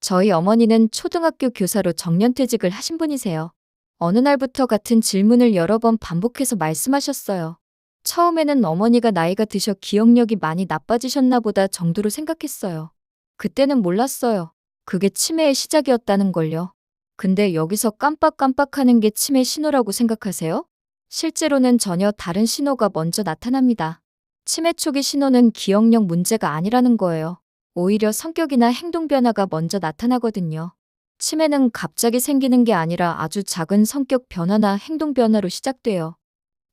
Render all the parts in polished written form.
저희 어머니는 초등학교 교사로 정년퇴직을 하신 분이세요. 어느 날부터 같은 질문을 여러 번 반복해서 말씀하셨어요. 처음에는 어머니가 나이가 드셔 기억력이 많이 나빠지셨나 보다 정도로 생각했어요. 그때는 몰랐어요. 그게 치매의 시작이었다는 걸요. 근데 여기서 깜빡깜빡하는 게 치매 신호라고 생각하세요? 실제로는 전혀 다른 신호가 먼저 나타납니다. 치매 초기 신호는 기억력 문제가 아니라는 거예요. 오히려 성격이나 행동 변화가 먼저 나타나거든요. 치매는 갑자기 생기는 게 아니라 아주 작은 성격 변화나 행동 변화로 시작돼요.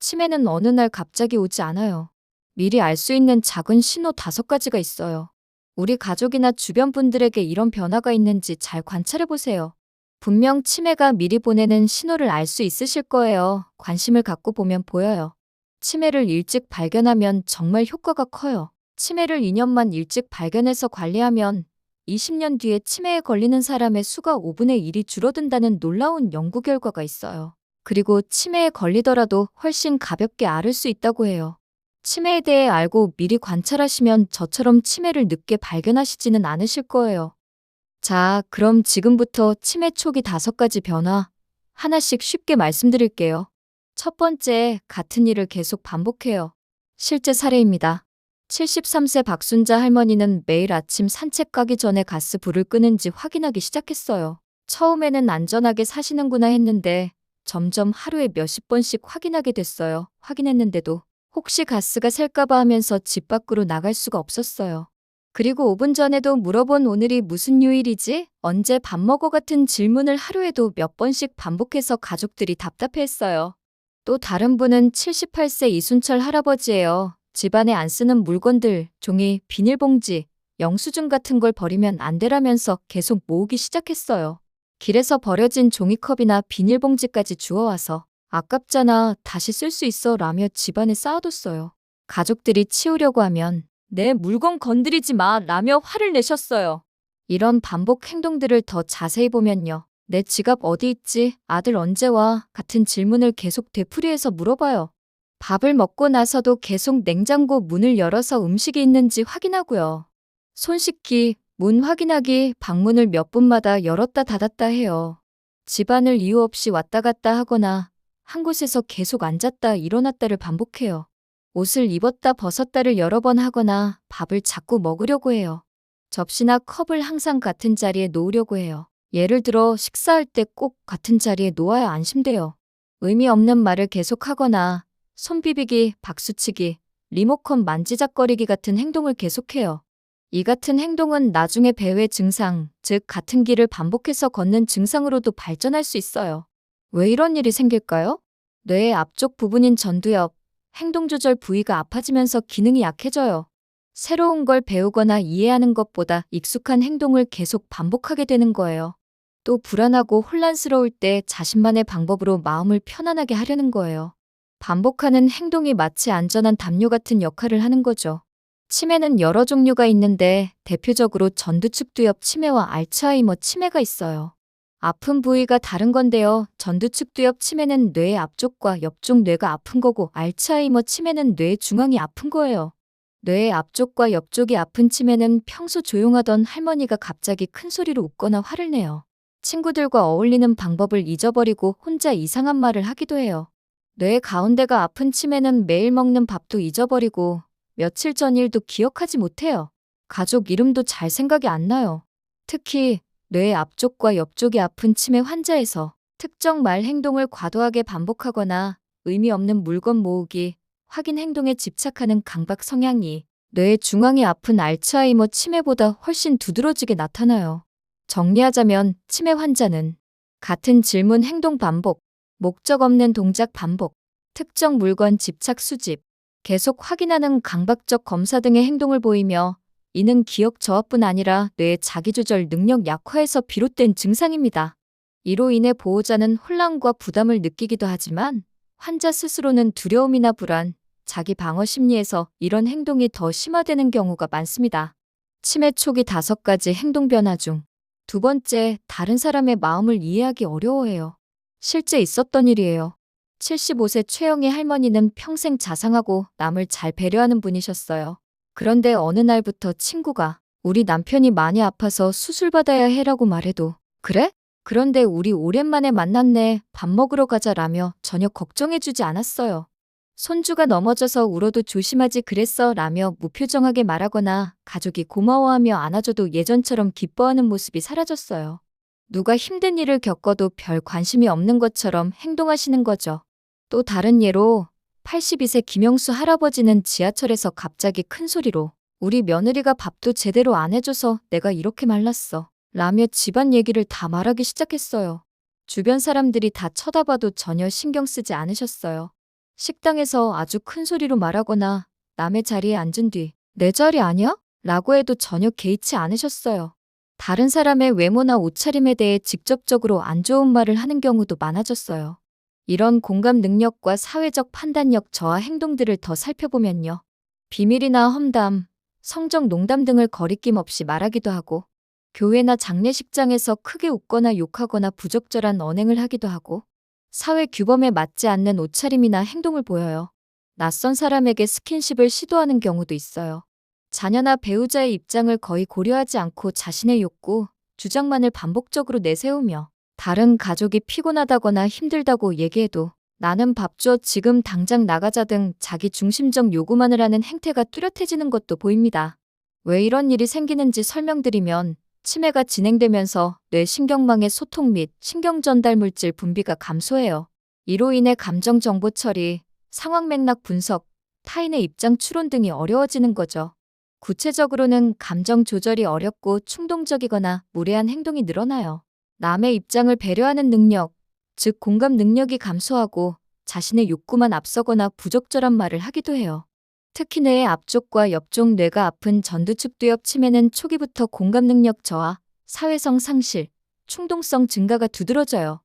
치매는 어느 날 갑자기 오지 않아요. 미리 알 수 있는 작은 신호 5가지가 있어요. 우리 가족이나 주변 분들에게 이런 변화가 있는지 잘 관찰해 보세요. 분명 치매가 미리 보내는 신호를 알 수 있으실 거예요. 관심을 갖고 보면 보여요. 치매를 일찍 발견하면 정말 효과가 커요. 치매를 2년만 일찍 발견해서 관리하면 20년 뒤에 치매에 걸리는 사람의 수가 5분의 1이 줄어든다는 놀라운 연구 결과가 있어요. 그리고 치매에 걸리더라도 훨씬 가볍게 앓을 수 있다고 해요. 치매에 대해 알고 미리 관찰하시면 저처럼 치매를 늦게 발견하시지는 않으실 거예요. 자, 그럼 지금부터 치매 초기 5가지 변화 하나씩 쉽게 말씀드릴게요. 첫 번째, 같은 일을 계속 반복해요. 실제 사례입니다. 73세 박순자 할머니는 매일 아침 산책 가기 전에 가스 불을 끄는지 확인하기 시작했어요. 처음에는 안전하게 사시는구나 했는데 점점 하루에 몇십 번씩 확인하게 됐어요. 확인했는데도 혹시 가스가 셀까봐 하면서 집 밖으로 나갈 수가 없었어요. 그리고 5분 전에도 물어본 오늘이 무슨 요일이지? 언제 밥 먹어? 같은 질문을 하루에도 몇 번씩 반복해서 가족들이 답답해했어요. 또 다른 분은 78세 이순철 할아버지예요. 집안에 안 쓰는 물건들, 종이, 비닐봉지, 영수증 같은 걸 버리면 안 되라면서 계속 모으기 시작했어요. 길에서 버려진 종이컵이나 비닐봉지까지 주워와서 아깝잖아, 다시 쓸 수 있어 라며 집안에 쌓아뒀어요. 가족들이 치우려고 하면 내 물건 건드리지 마 라며 화를 내셨어요. 이런 반복 행동들을 더 자세히 보면요. 내 지갑 어디 있지? 아들 언제 와? 같은 질문을 계속 되풀이해서 물어봐요. 밥을 먹고 나서도 계속 냉장고 문을 열어서 음식이 있는지 확인하고요. 손 씻기, 문 확인하기, 방문을 몇 분마다 열었다 닫았다 해요. 집안을 이유 없이 왔다 갔다 하거나 한 곳에서 계속 앉았다 일어났다를 반복해요. 옷을 입었다 벗었다를 여러 번 하거나 밥을 자꾸 먹으려고 해요. 접시나 컵을 항상 같은 자리에 놓으려고 해요. 예를 들어 식사할 때 꼭 같은 자리에 놓아야 안심돼요. 의미 없는 말을 계속하거나 손 비비기, 박수치기, 리모컨 만지작거리기 같은 행동을 계속해요. 이 같은 행동은 나중에 배회 증상, 즉 같은 길을 반복해서 걷는 증상으로도 발전할 수 있어요. 왜 이런 일이 생길까요? 뇌의 앞쪽 부분인 전두엽, 행동조절 부위가 아파지면서 기능이 약해져요. 새로운 걸 배우거나 이해하는 것보다 익숙한 행동을 계속 반복하게 되는 거예요. 또 불안하고 혼란스러울 때 자신만의 방법으로 마음을 편안하게 하려는 거예요. 반복하는 행동이 마치 안전한 담요 같은 역할을 하는 거죠. 치매는 여러 종류가 있는데 대표적으로 전두측두엽 치매와 알츠하이머 치매가 있어요. 아픈 부위가 다른 건데요. 전두측두엽 치매는 뇌의 앞쪽과 옆쪽 뇌가 아픈 거고 알츠하이머 치매는 뇌 중앙이 아픈 거예요. 뇌의 앞쪽과 옆쪽이 아픈 치매는 평소 조용하던 할머니가 갑자기 큰 소리로 웃거나 화를 내요. 친구들과 어울리는 방법을 잊어버리고 혼자 이상한 말을 하기도 해요. 뇌 가운데가 아픈 치매는 매일 먹는 밥도 잊어버리고 며칠 전 일도 기억하지 못해요. 가족 이름도 잘 생각이 안 나요. 특히 뇌의 앞쪽과 옆쪽이 아픈 치매 환자에서 특정 말 행동을 과도하게 반복하거나 의미 없는 물건 모으기, 확인 행동에 집착하는 강박 성향이 뇌의 중앙이 아픈 알츠하이머 치매보다 훨씬 두드러지게 나타나요. 정리하자면 치매 환자는 같은 질문 행동 반복, 목적 없는 동작 반복, 특정 물건 집착 수집, 계속 확인하는 강박적 검사 등의 행동을 보이며 이는 기억 저하뿐 아니라 뇌의 자기조절 능력 약화에서 비롯된 증상입니다. 이로 인해 보호자는 혼란과 부담을 느끼기도 하지만 환자 스스로는 두려움이나 불안, 자기 방어 심리에서 이런 행동이 더 심화되는 경우가 많습니다. 치매 초기 5가지 행동 변화 중 2번째, 다른 사람의 마음을 이해하기 어려워해요. 실제 있었던 일이에요. 75세 최영희 할머니는 평생 자상하고 남을 잘 배려하는 분이셨어요. 그런데 어느 날부터 친구가 우리 남편이 많이 아파서 수술 받아야 해라고 말해도 그래? 그런데 우리 오랜만에 만났네. 밥 먹으러 가자라며 전혀 걱정해주지 않았어요. 손주가 넘어져서 울어도 조심하지 그랬어 라며 무표정하게 말하거나 가족이 고마워하며 안아줘도 예전처럼 기뻐하는 모습이 사라졌어요. 누가 힘든 일을 겪어도 별 관심이 없는 것처럼 행동하시는 거죠. 또 다른 예로 82세 김영수 할아버지는 지하철에서 갑자기 큰 소리로 우리 며느리가 밥도 제대로 안 해줘서 내가 이렇게 말랐어 라며 집안 얘기를 다 말하기 시작했어요. 주변 사람들이 다 쳐다봐도 전혀 신경 쓰지 않으셨어요. 식당에서 아주 큰 소리로 말하거나 남의 자리에 앉은 뒤 내 자리 아니야? 라고 해도 전혀 개의치 않으셨어요. 다른 사람의 외모나 옷차림에 대해 직접적으로 안 좋은 말을 하는 경우도 많아졌어요. 이런 공감 능력과 사회적 판단력 저하 행동들을 더 살펴보면요. 비밀이나 험담, 성적 농담 등을 거리낌 없이 말하기도 하고 교회나 장례식장에서 크게 웃거나 욕하거나 부적절한 언행을 하기도 하고 사회 규범에 맞지 않는 옷차림이나 행동을 보여요. 낯선 사람에게 스킨십을 시도하는 경우도 있어요. 자녀나 배우자의 입장을 거의 고려하지 않고 자신의 욕구, 주장만을 반복적으로 내세우며 다른 가족이 피곤하다거나 힘들다고 얘기해도 나는 밥 줘, 지금 당장 나가자 등 자기 중심적 요구만을 하는 행태가 뚜렷해지는 것도 보입니다. 왜 이런 일이 생기는지 설명드리면 치매가 진행되면서 뇌신경망의 소통 및 신경전달 물질 분비가 감소해요. 이로 인해 감정 정보 처리, 상황 맥락 분석, 타인의 입장 추론 등이 어려워지는 거죠. 구체적으로는 감정 조절이 어렵고 충동적이거나 무례한 행동이 늘어나요. 남의 입장을 배려하는 능력, 즉 공감 능력이 감소하고 자신의 욕구만 앞서거나 부적절한 말을 하기도 해요. 특히 뇌의 앞쪽과 옆쪽 뇌가 아픈 전두축두엽 치매는 초기부터 공감 능력 저하, 사회성 상실, 충동성 증가가 두드러져요.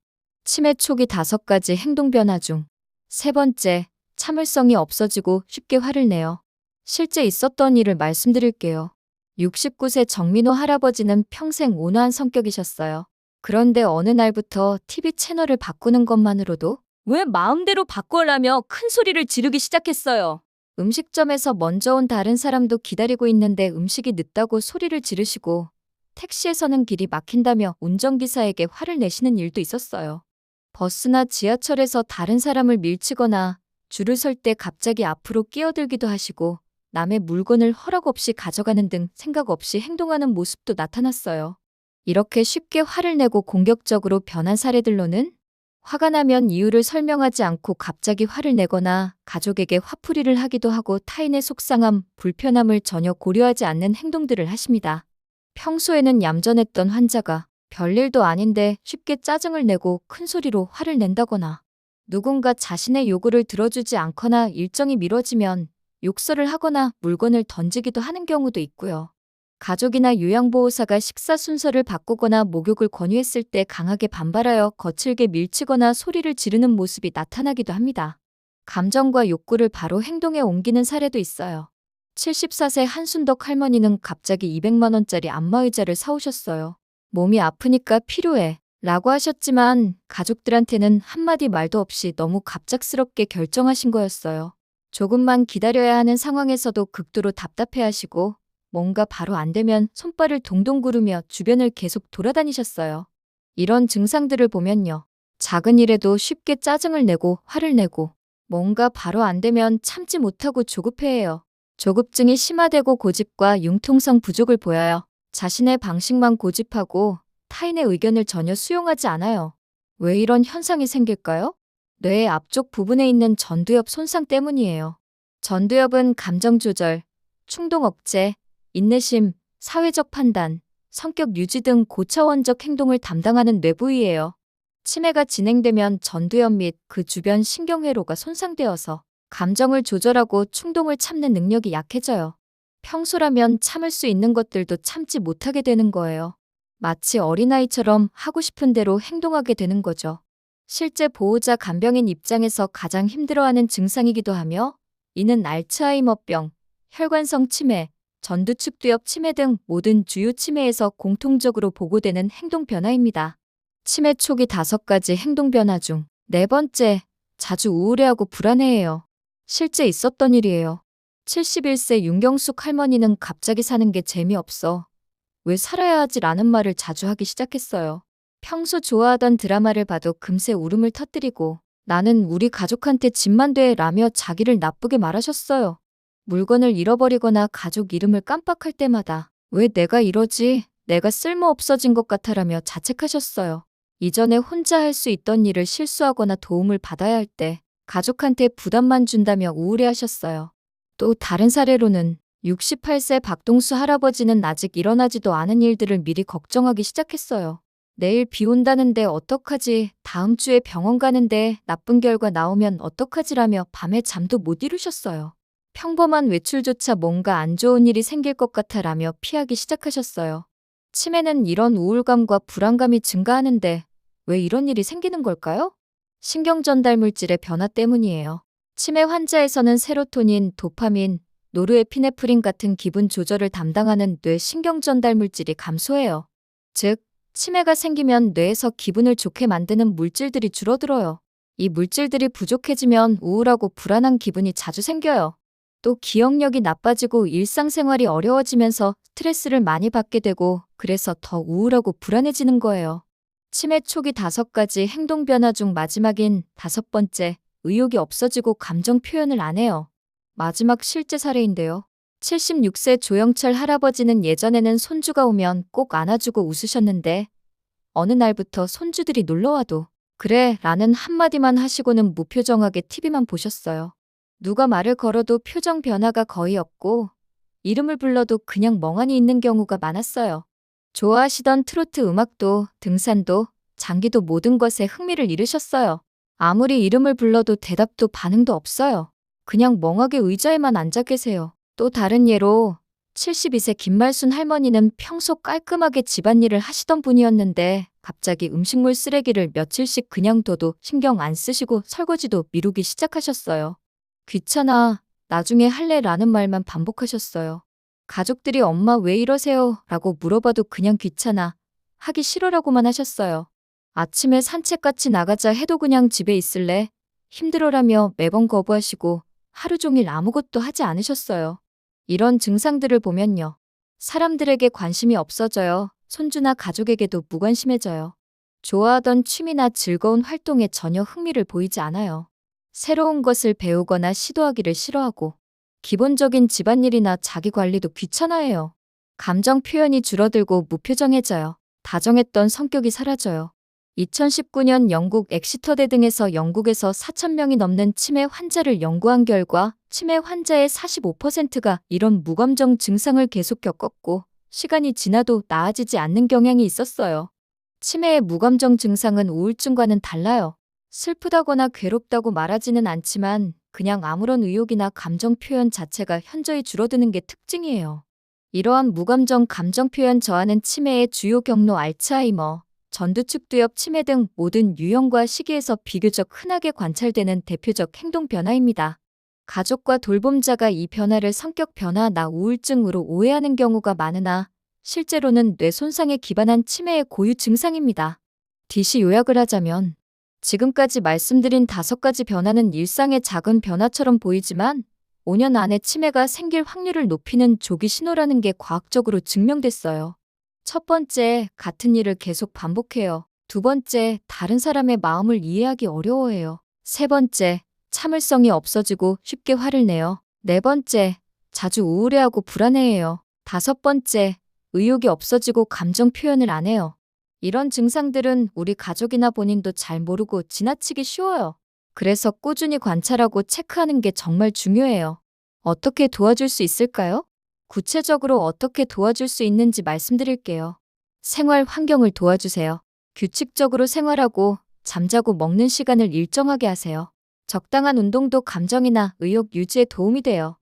치매 초기 5가지 행동 변화 중 세 번째, 참을성이 없어지고 쉽게 화를 내요. 실제 있었던 일을 말씀드릴게요. 69세 정민호 할아버지는 평생 온화한 성격이셨어요. 그런데 어느 날부터 TV 채널을 바꾸는 것만으로도 왜 마음대로 바꿔라며 큰 소리를 지르기 시작했어요. 음식점에서 먼저 온 다른 사람도 기다리고 있는데 음식이 늦다고 소리를 지르시고 택시에서는 길이 막힌다며 운전기사에게 화를 내시는 일도 있었어요. 버스나 지하철에서 다른 사람을 밀치거나 줄을 설 때 갑자기 앞으로 끼어들기도 하시고 남의 물건을 허락 없이 가져가는 등 생각 없이 행동하는 모습도 나타났어요. 이렇게 쉽게 화를 내고 공격적으로 변한 사례들로는 화가 나면 이유를 설명하지 않고 갑자기 화를 내거나 가족에게 화풀이를 하기도 하고 타인의 속상함, 불편함을 전혀 고려하지 않는 행동들을 하십니다. 평소에는 얌전했던 환자가 별일도 아닌데 쉽게 짜증을 내고 큰 소리로 화를 낸다거나 누군가 자신의 요구를 들어주지 않거나 일정이 미뤄지면 욕설을 하거나 물건을 던지기도 하는 경우도 있고요. 가족이나 요양보호사가 식사 순서를 바꾸거나 목욕을 권유했을 때 강하게 반발하여 거칠게 밀치거나 소리를 지르는 모습이 나타나기도 합니다. 감정과 욕구를 바로 행동에 옮기는 사례도 있어요. 74세 한순덕 할머니는 갑자기 200만 원짜리 안마의자를 사오셨어요. 몸이 아프니까 필요해 라고 하셨지만 가족들한테는 한마디 말도 없이 너무 갑작스럽게 결정하신 거였어요. 조금만 기다려야 하는 상황에서도 극도로 답답해하시고 뭔가 바로 안 되면 손발을 동동 구르며 주변을 계속 돌아다니셨어요. 이런 증상들을 보면요. 작은 일에도 쉽게 짜증을 내고 화를 내고 뭔가 바로 안 되면 참지 못하고 조급해해요. 조급증이 심화되고 고집과 융통성 부족을 보여요. 자신의 방식만 고집하고 타인의 의견을 전혀 수용하지 않아요. 왜 이런 현상이 생길까요? 뇌의 앞쪽 부분에 있는 전두엽 손상 때문이에요. 전두엽은 감정 조절, 충동 억제, 인내심, 사회적 판단, 성격 유지 등 고차원적 행동을 담당하는 뇌부위예요. 치매가 진행되면 전두엽 및 그 주변 신경회로가 손상되어서 감정을 조절하고 충동을 참는 능력이 약해져요. 평소라면 참을 수 있는 것들도 참지 못하게 되는 거예요. 마치 어린아이처럼 하고 싶은 대로 행동하게 되는 거죠. 실제 보호자 간병인 입장에서 가장 힘들어하는 증상이기도 하며 이는 알츠하이머병, 혈관성 치매, 전두축두엽 치매 등 모든 주요 치매에서 공통적으로 보고되는 행동 변화입니다. 치매 초기 5가지 행동 변화 중 4번째, 자주 우울해하고 불안해해요. 실제 있었던 일이에요. 71세 윤경숙 할머니는 갑자기 사는 게 재미없어 왜 살아야 하지라는 말을 자주 하기 시작했어요. 평소 좋아하던 드라마를 봐도 금세 울음을 터뜨리고 나는 우리 가족한테 집만 돼 라며 자기를 나쁘게 말하셨어요. 물건을 잃어버리거나 가족 이름을 깜빡할 때마다 왜 내가 이러지? 내가 쓸모 없어진 것 같아라며 자책하셨어요. 이전에 혼자 할 수 있던 일을 실수하거나 도움을 받아야 할 때 가족한테 부담만 준다며 우울해하셨어요. 또 다른 사례로는 68세 박동수 할아버지는 아직 일어나지도 않은 일들을 미리 걱정하기 시작했어요. 내일 비 온다는데 어떡하지? 다음 주에 병원 가는데 나쁜 결과 나오면 어떡하지라며 밤에 잠도 못 이루셨어요. 평범한 외출조차 뭔가 안 좋은 일이 생길 것 같아라며 피하기 시작하셨어요. 치매는 이런 우울감과 불안감이 증가하는데 왜 이런 일이 생기는 걸까요? 신경전달 물질의 변화 때문이에요. 치매 환자에서는 세로토닌, 도파민, 노르에피네프린 같은 기분 조절을 담당하는 뇌 신경전달 물질이 감소해요. 즉, 치매가 생기면 뇌에서 기분을 좋게 만드는 물질들이 줄어들어요. 이 물질들이 부족해지면 우울하고 불안한 기분이 자주 생겨요. 또 기억력이 나빠지고 일상생활이 어려워지면서 스트레스를 많이 받게 되고 그래서 더 우울하고 불안해지는 거예요. 치매 초기 5가지 행동 변화 중 마지막인 5번째, 의욕이 없어지고 감정 표현을 안 해요. 마지막 실제 사례인데요. 76세 조영철 할아버지는 예전에는 손주가 오면 꼭 안아주고 웃으셨는데 어느 날부터 손주들이 놀러와도 그래 라는 한마디만 하시고는 무표정하게 TV만 보셨어요. 누가 말을 걸어도 표정 변화가 거의 없고 이름을 불러도 그냥 멍하니 있는 경우가 많았어요. 좋아하시던 트로트 음악도 등산도 장기도 모든 것에 흥미를 잃으셨어요. 아무리 이름을 불러도 대답도 반응도 없어요. 그냥 멍하게 의자에만 앉아 계세요. 또 다른 예로 72세 김말순 할머니는 평소 깔끔하게 집안일을 하시던 분이었는데 갑자기 음식물 쓰레기를 며칠씩 그냥 둬도 신경 안 쓰시고 설거지도 미루기 시작하셨어요. 귀찮아, 나중에 할래 라는 말만 반복하셨어요. 가족들이 엄마 왜 이러세요? 라고 물어봐도 그냥 귀찮아, 하기 싫어라고만 하셨어요. 아침에 산책같이 나가자 해도 그냥 집에 있을래? 힘들어라며 매번 거부하시고 하루 종일 아무것도 하지 않으셨어요. 이런 증상들을 보면요. 사람들에게 관심이 없어져요. 손주나 가족에게도 무관심해져요. 좋아하던 취미나 즐거운 활동에 전혀 흥미를 보이지 않아요. 새로운 것을 배우거나 시도하기를 싫어하고 기본적인 집안일이나 자기 관리도 귀찮아해요. 감정 표현이 줄어들고 무표정해져요. 다정했던 성격이 사라져요. 2019년 영국 엑시터대 등에서 영국에서 4,000명이 넘는 치매 환자를 연구한 결과 치매 환자의 45%가 이런 무감정 증상을 계속 겪었고 시간이 지나도 나아지지 않는 경향이 있었어요. 치매의 무감정 증상은 우울증과는 달라요. 슬프다거나 괴롭다고 말하지는 않지만 그냥 아무런 의욕이나 감정 표현 자체가 현저히 줄어드는 게 특징이에요. 이러한 무감정 감정 표현 저하는 치매의 주요 경로 알츠하이머, 전두축두엽 치매 등 모든 유형과 시기에서 비교적 흔하게 관찰되는 대표적 행동 변화입니다. 가족과 돌봄자가 이 변화를 성격 변화나 우울증으로 오해하는 경우가 많으나 실제로는 뇌 손상에 기반한 치매의 고유 증상입니다. DC 요약을 하자면 지금까지 말씀드린 5가지 변화는 일상의 작은 변화처럼 보이지만 5년 안에 치매가 생길 확률을 높이는 조기 신호라는 게 과학적으로 증명됐어요. 첫 번째, 같은 일을 계속 반복해요. 두 번째, 다른 사람의 마음을 이해하기 어려워해요. 세 번째, 참을성이 없어지고 쉽게 화를 내요. 네 번째, 자주 우울해하고 불안해해요. 다섯 번째, 의욕이 없어지고 감정 표현을 안 해요. 이런 증상들은 우리 가족이나 본인도 잘 모르고 지나치기 쉬워요. 그래서 꾸준히 관찰하고 체크하는 게 정말 중요해요. 어떻게 도와줄 수 있을까요? 구체적으로 어떻게 도와줄 수 있는지 말씀드릴게요. 생활 환경을 도와주세요. 규칙적으로 생활하고 잠자고 먹는 시간을 일정하게 하세요. 적당한 운동도 감정이나 의욕 유지에 도움이 돼요.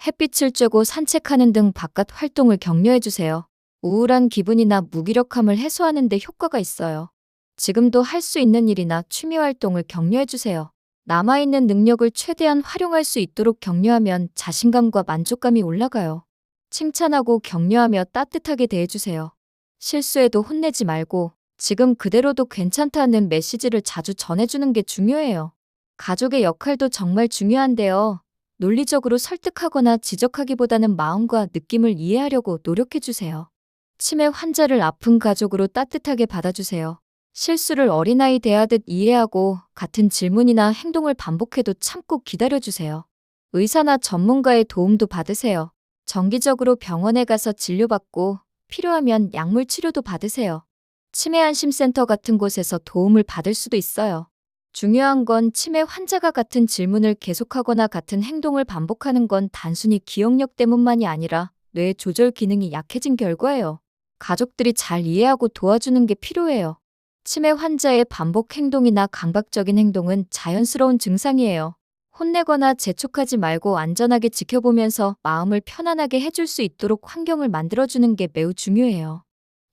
햇빛을 쬐고 산책하는 등 바깥 활동을 격려해주세요. 우울한 기분이나 무기력함을 해소하는 데 효과가 있어요. 지금도 할 수 있는 일이나 취미 활동을 격려해주세요. 남아있는 능력을 최대한 활용할 수 있도록 격려하면 자신감과 만족감이 올라가요. 칭찬하고 격려하며 따뜻하게 대해주세요. 실수해도 혼내지 말고 지금 그대로도 괜찮다는 메시지를 자주 전해주는 게 중요해요. 가족의 역할도 정말 중요한데요. 논리적으로 설득하거나 지적하기보다는 마음과 느낌을 이해하려고 노력해주세요. 치매 환자를 아픈 가족으로 따뜻하게 받아주세요. 실수를 어린아이 대하듯 이해하고 같은 질문이나 행동을 반복해도 참고 기다려주세요. 의사나 전문가의 도움도 받으세요. 정기적으로 병원에 가서 진료받고 필요하면 약물 치료도 받으세요. 치매 안심센터 같은 곳에서 도움을 받을 수도 있어요. 중요한 건 치매 환자가 같은 질문을 계속하거나 같은 행동을 반복하는 건 단순히 기억력 때문만이 아니라 뇌 조절 기능이 약해진 결과예요. 가족들이 잘 이해하고 도와주는 게 필요해요. 치매 환자의 반복 행동이나 강박적인 행동은 자연스러운 증상이에요. 혼내거나 재촉하지 말고 안전하게 지켜보면서 마음을 편안하게 해줄 수 있도록 환경을 만들어주는 게 매우 중요해요.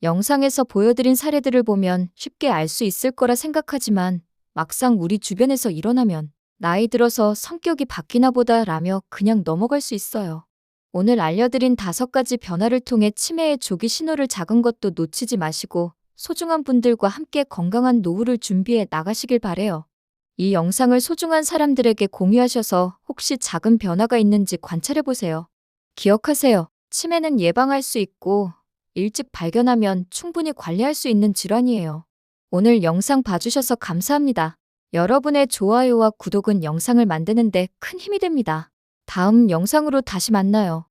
영상에서 보여드린 사례들을 보면 쉽게 알 수 있을 거라 생각하지만 막상 우리 주변에서 일어나면 나이 들어서 성격이 바뀌나 보다 라며 그냥 넘어갈 수 있어요. 오늘 알려드린 5가지 변화를 통해 치매의 조기 신호를 작은 것도 놓치지 마시고 소중한 분들과 함께 건강한 노후를 준비해 나가시길 바래요. 이 영상을 소중한 사람들에게 공유하셔서 혹시 작은 변화가 있는지 관찰해보세요. 기억하세요. 치매는 예방할 수 있고 일찍 발견하면 충분히 관리할 수 있는 질환이에요. 오늘 영상 봐주셔서 감사합니다. 여러분의 좋아요와 구독은 영상을 만드는 데 큰 힘이 됩니다. 다음 영상으로 다시 만나요.